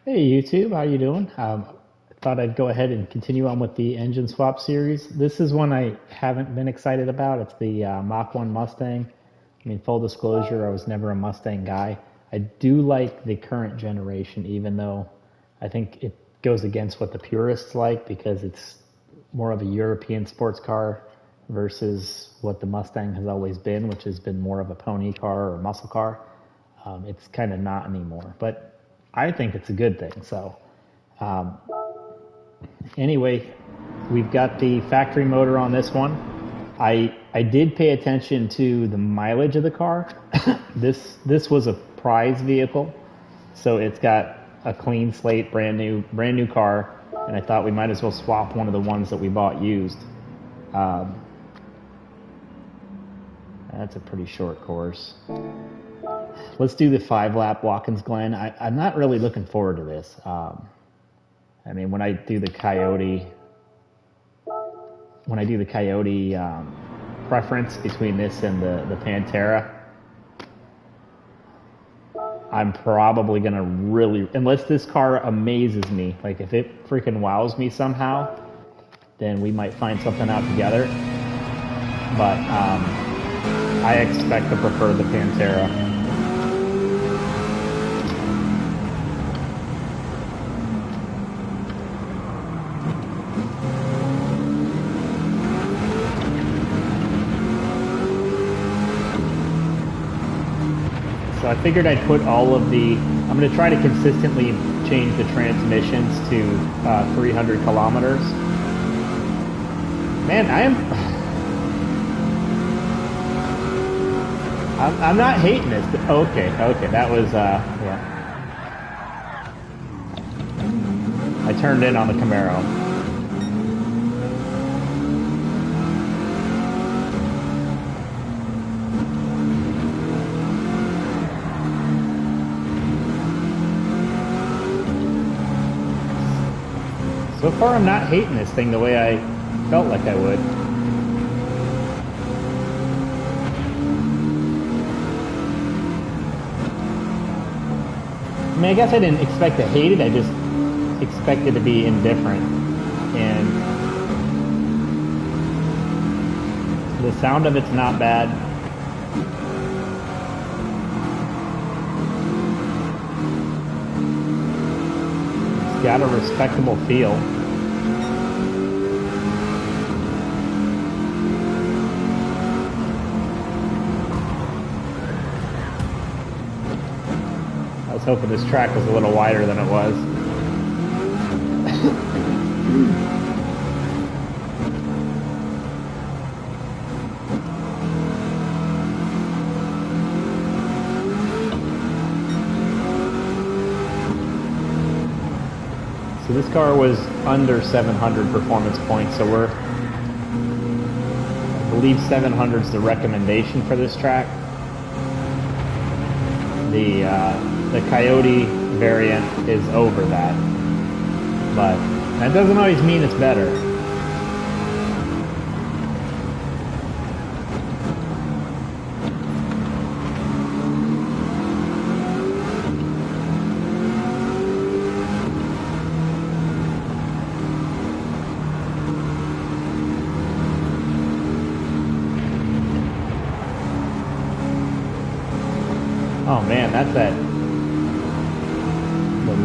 Hey YouTube, how you doing? I thought I'd go ahead and continue on with the engine swap series. This is one I haven't been excited about. It's the Mach 1 Mustang. I mean, full disclosure, I was never a Mustang guy. I do like the current generation, even though I think it goes against what the purists like because it's more of a European sports car versus what the Mustang has always been, which has been more of a pony car or muscle car. It's kind of not anymore, but I think it's a good thing. So, anyway, we've got the factory motor on this one. I did pay attention to the mileage of the car. This was a prize vehicle, so it's got a clean slate, brand new car, and I thought we might as well swap one of the ones that we bought used. Um, that's a pretty short course. Let's do the 5 lap Watkins Glen. I'm not really looking forward to this. I mean, when I do the Coyote preference between this and the Pantera, I'm probably gonna really, unless this car amazes me, like if it freaking wows me somehow, then we might find something out together. But I expect to prefer the Pantera. So I figured I'd put I'm going to try to consistently change the transmissions to 300 kilometers. Man, I'm not hating this. Okay, that was, yeah. I turned in on the Camaro. So far, I'm not hating this thing the way I felt like I would. I mean, I guess I didn't expect to hate it. I just expected to be indifferent. And the sound of it's not bad. It's got a respectable feel. I was hoping this track was a little wider than it was. So this car was under 700 performance points, so I believe 700 is the recommendation for this track. The Coyote variant is over that, but that doesn't always mean it's better. Oh man, that's the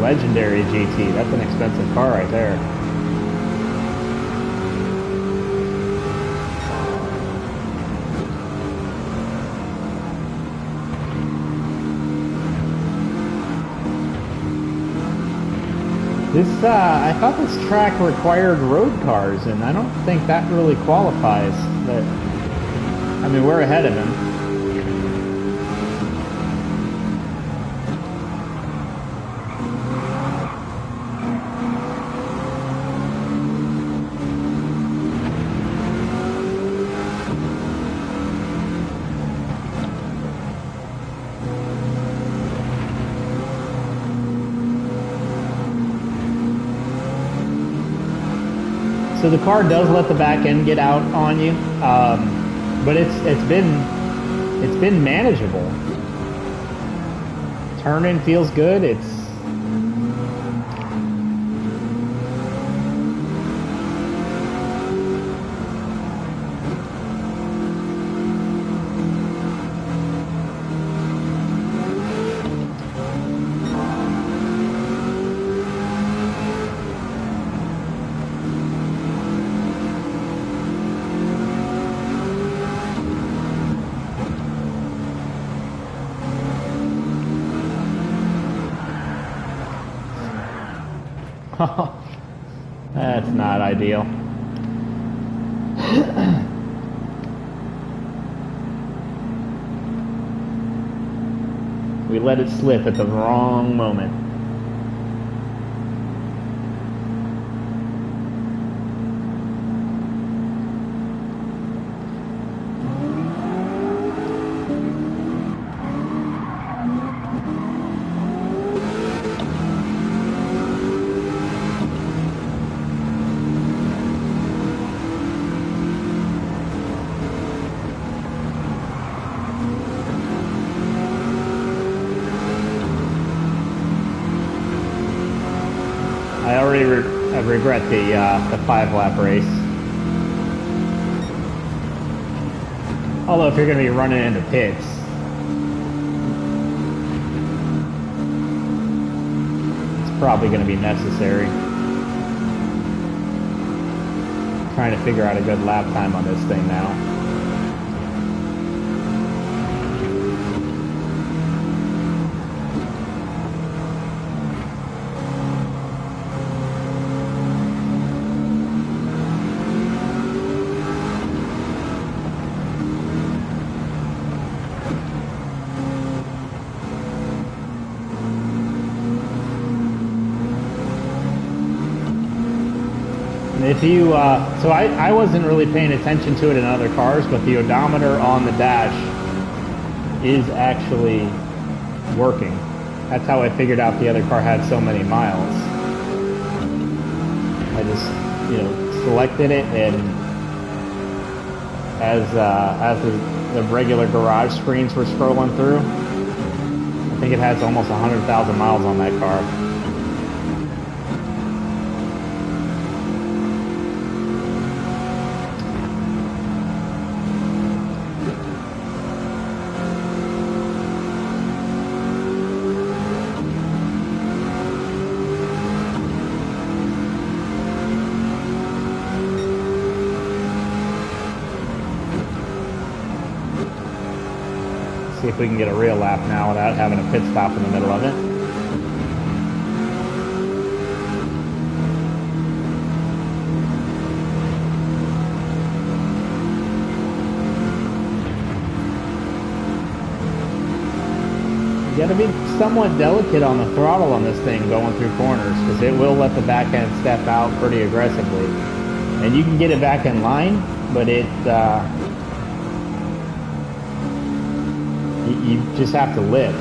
legendary GT. That's an expensive car right there. I thought this track required road cars, and I don't think that really qualifies. But I mean, we're ahead of him. So the car does let the back end get out on you, but it's been manageable. Turning feels good. That's not ideal. We let it slip at the wrong moment. I already regret the 5-lap race. Although if you're going to be running into pits, it's probably going to be necessary. Trying to figure out a good lap time on this thing now. If you, so I wasn't really paying attention to it in other cars, but the odometer on the dash is actually working. That's how I figured out the other car had so many miles. I just, selected it, and as the regular garage screens were scrolling through, I think it has almost 100,000 miles on that car. See if we can get a real lap now without having a pit stop in the middle of it. You gotta be somewhat delicate on the throttle on this thing going through corners, because it will let the back end step out pretty aggressively. And you can get it back in line, but you just have to lift.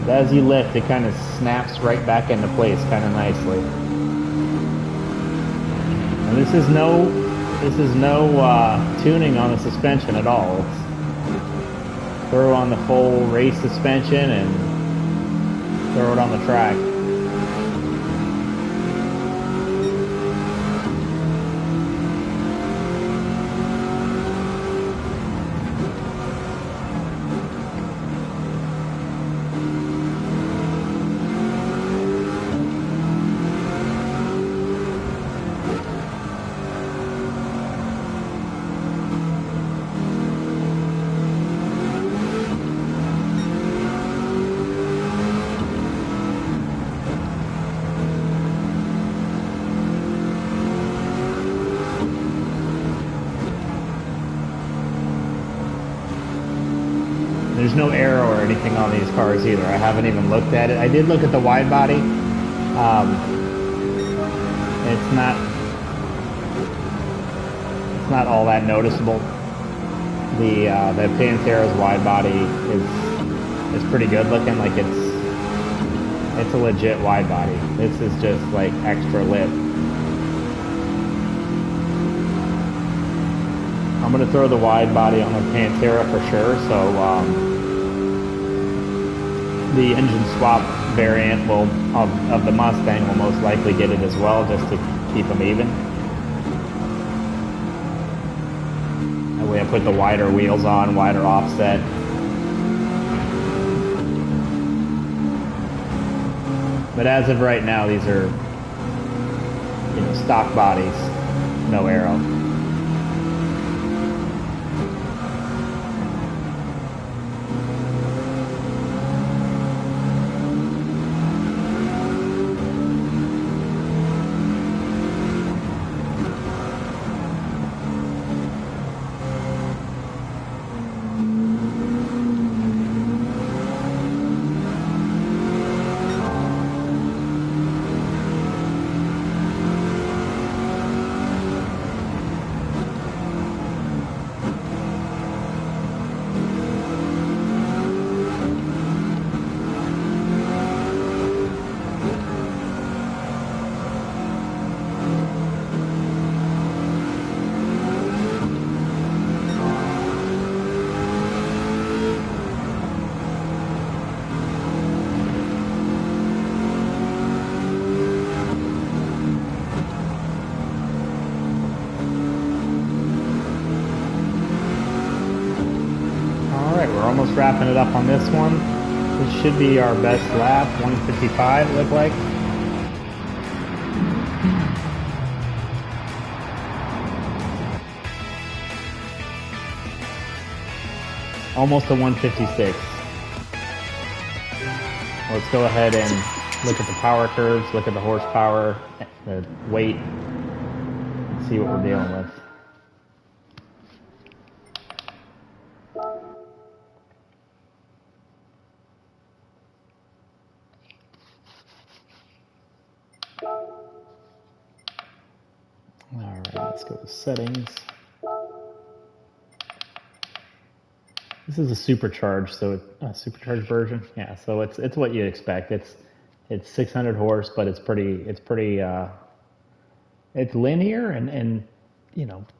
But as you lift, it kind of snaps right back into place kind of nicely. And this is no tuning on the suspension at all. It's throw on the full race suspension and throw it on the track. There's no aero or anything on these cars either. I haven't even looked at it. I did look at the wide body. It's not all that noticeable. The Pantera's wide body is pretty good looking. Like it's a legit wide body. This is just like extra lip. I'm gonna throw the wide body on the Pantera for sure. So the engine swap variant of the Mustang will most likely get it as well, just to keep them even. That way I put the wider wheels on, wider offset. But as of right now, these are stock bodies, no aero. Almost wrapping it up on this one. This should be our best lap, 155 it looked like. Almost a 156. Let's go ahead and look at the power curves, look at the horsepower, the weight, and see what we're dealing with. Alright, let's go to settings. This is a supercharged, so a supercharged version. Yeah, so it's what you'd expect. It's 600 horse, but it's linear and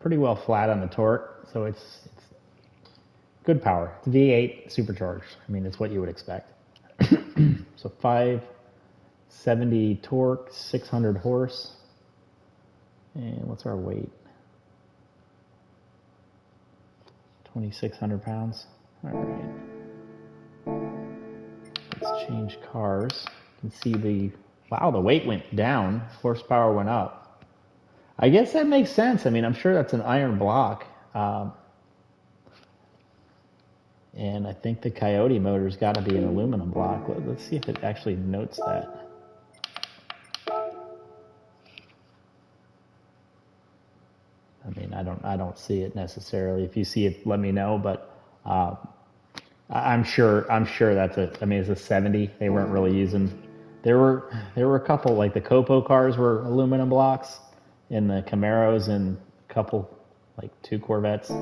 pretty well flat on the torque. So it's good power. It's V8 supercharged. I mean, it's what you would expect. So 570 torque, 600 horse. And what's our weight? 2,600 pounds. All right. Let's change cars. You can see the weight went down, horsepower went up. I guess that makes sense. I mean, I'm sure that's an iron block. And I think the Coyote motor's got to be an aluminum block. Let's see if it actually notes that. I mean, I don't see it necessarily. If you see it, let me know. But I'm sure that's it's a 70. They weren't really using. There were a couple, like the Copo cars were aluminum blocks, and the Camaros and a couple, like 2 Corvettes.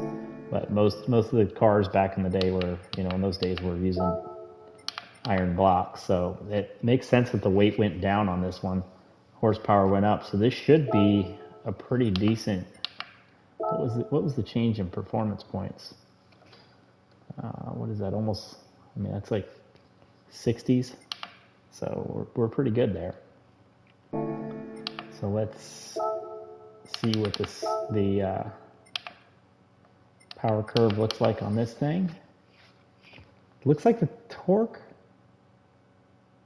But most of the cars back in the day were, in those days were using iron blocks. So it makes sense that the weight went down on this one, horsepower went up. So this should be a pretty decent. What was the change in performance points? What is that? Almost. I mean, that's like 60s. So we're pretty good there. So let's see what the power curve looks like on this thing. It looks like the torque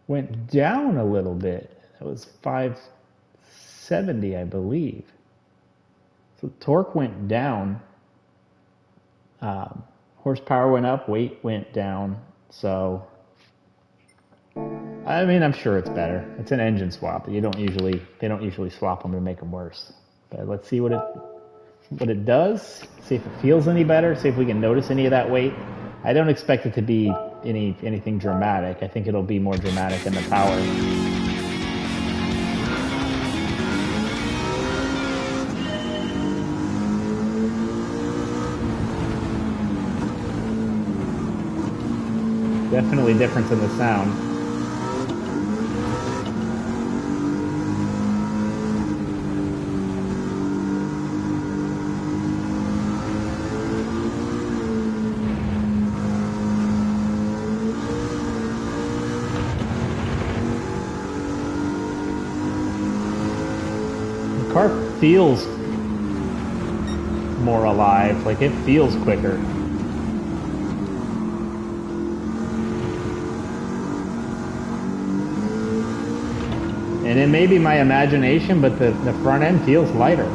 went down a little bit. That was 570, I believe. So torque went down, horsepower went up, weight went down. So, I mean, I'm sure it's better. It's an engine swap. They don't usually swap them to make them worse. But let's see what it does. See if it feels any better. See if we can notice any of that weight. I don't expect it to be anything dramatic. I think it'll be more dramatic in the power. Definitely difference in the sound. The car feels more alive, like it feels quicker. And it may be my imagination, but the front end feels lighter.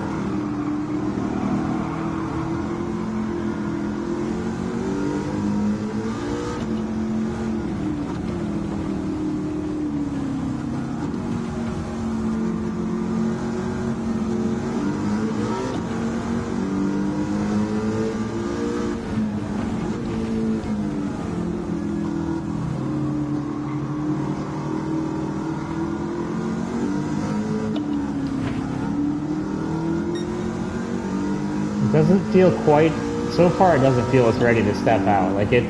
It doesn't feel quite, so far it doesn't feel it's ready to step out. Like it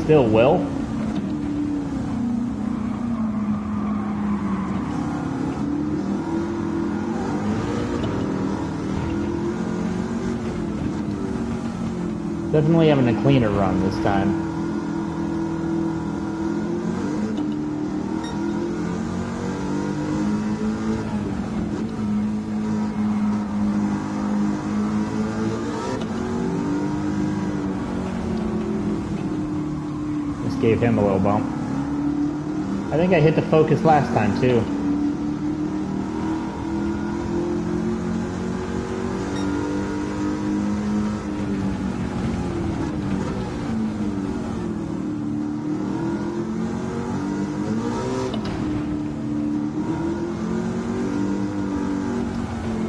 still will. Definitely having a cleaner run this time. Gave him a little bump. I think I hit the focus last time too.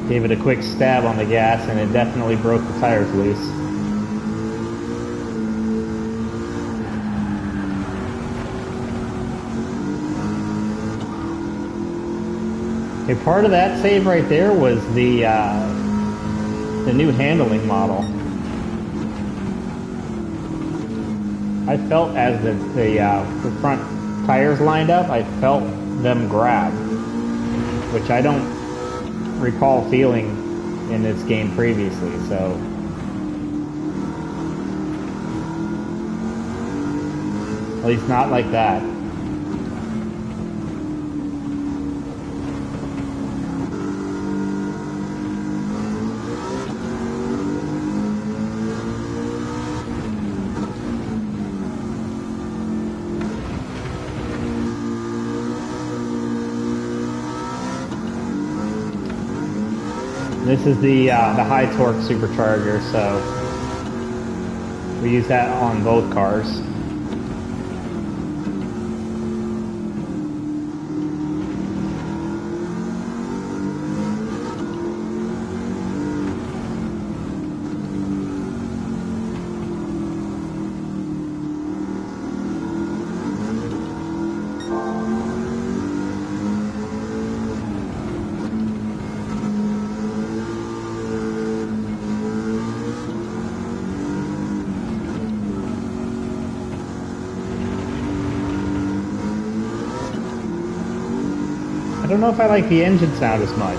Gave it a quick stab on the gas and it definitely broke the tires loose. A part of that save right there was the new handling model. I felt as the front tires lined up, I felt them grab, which I don't recall feeling in this game previously. So at least not like that. This is the high torque supercharger, so we use that on both cars. I don't know if I like the engine sound as much.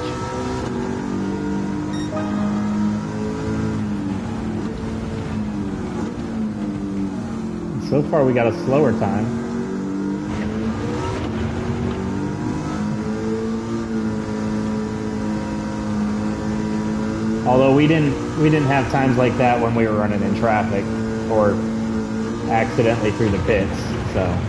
So far we got a slower time. Although we didn't have times like that when we were running in traffic or accidentally through the pits, so.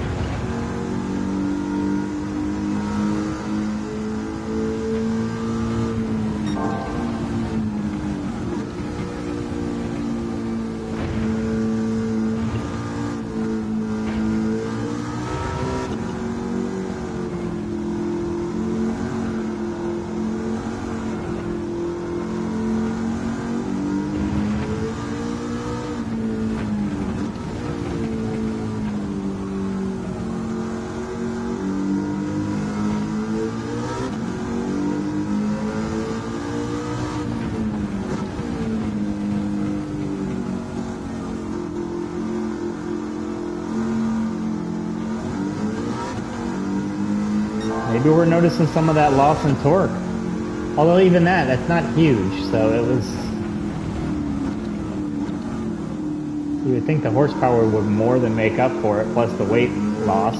Maybe we're noticing some of that loss in torque. Although even that's not huge, so it was... You would think the horsepower would more than make up for it, plus the weight loss.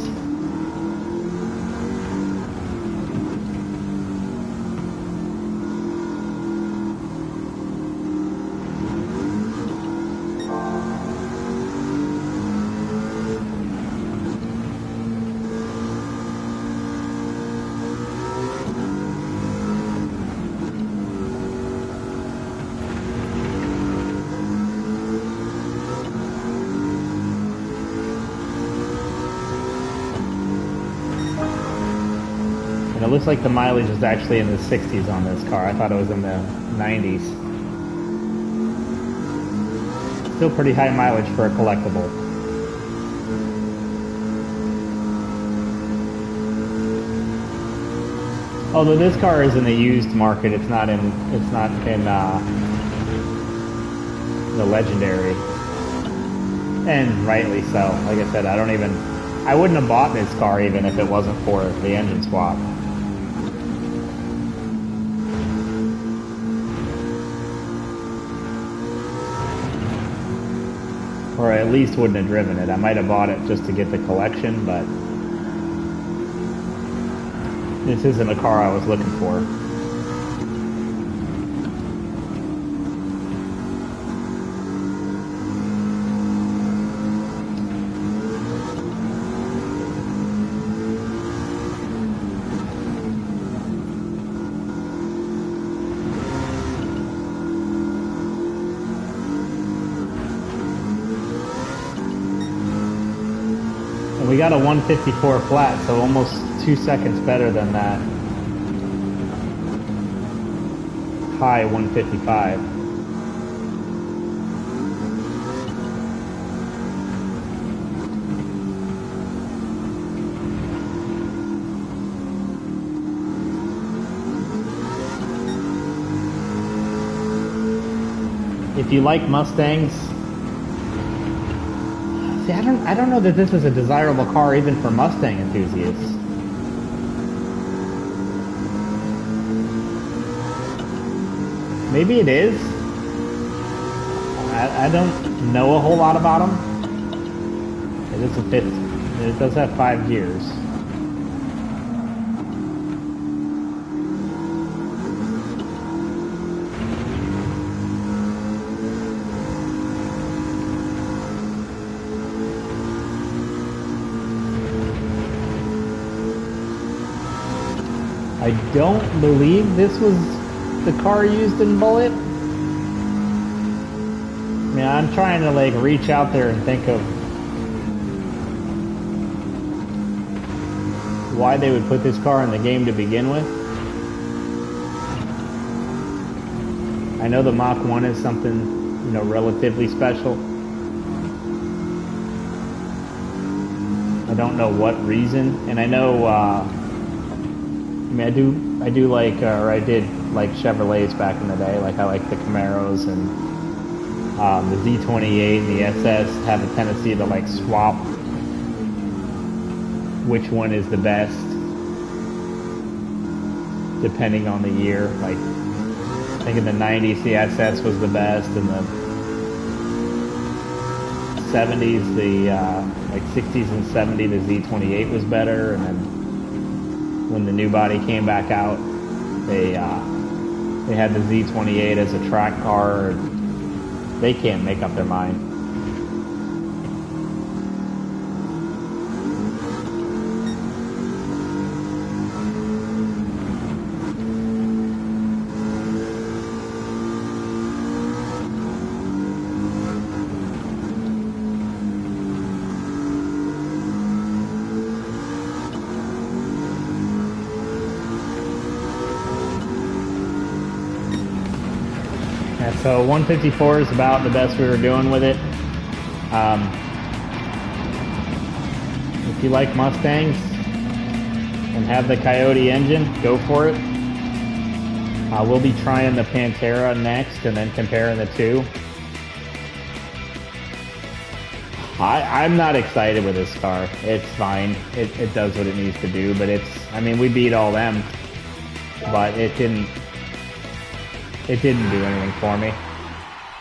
looks like the mileage is actually in the 60s on this car. I thought it was in the 90s. Still pretty high mileage for a collectible. Although this car is in the used market, it's not in the legendary, and rightly so. Like I said, I wouldn't have bought this car even if it wasn't for the engine swap. Or at least wouldn't have driven it. I might have bought it just to get the collection, but this isn't a car I was looking for. And we got a 154 flat, so almost 2 seconds better than that high 155. If you like Mustangs, see, I don't know that this is a desirable car even for Mustang enthusiasts. Maybe it is. I don't know a whole lot about them. It is a fifth. It does have 5 gears. I don't believe this was the car used in Bullet. I mean, I'm trying to like reach out there and think of why they would put this car in the game to begin with. I know the Mach 1 is something, you know, relatively special. I don't know what reason, and I know I mean, I do like, or I did like Chevrolets back in the day. Like I like the Camaros, and the Z28 and the SS have a tendency to like swap which one is the best depending on the year. Like I think in the 90s the SS was the best, in the 70s the like 60s and 70s the Z28 was better, and then when the new body came back out, they had the Z28 as a track car. They can't make up their mind. So 154 is about the best we were doing with it. If you like Mustangs and have the Coyote engine, go for it. We'll be trying the Pantera next and then comparing the two. I'm not excited with this car. It's fine. It does what it needs to do, but I mean, we beat all them, but it didn't do anything for me.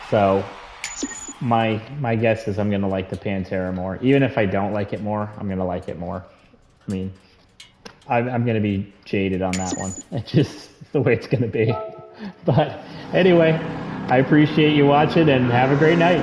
So my guess is I'm gonna like the Pantera more. Even if I don't like it more, I'm gonna like it more. I mean, I'm gonna be jaded on that one. It's just the way it's gonna be. But anyway, I appreciate you watching and have a great night.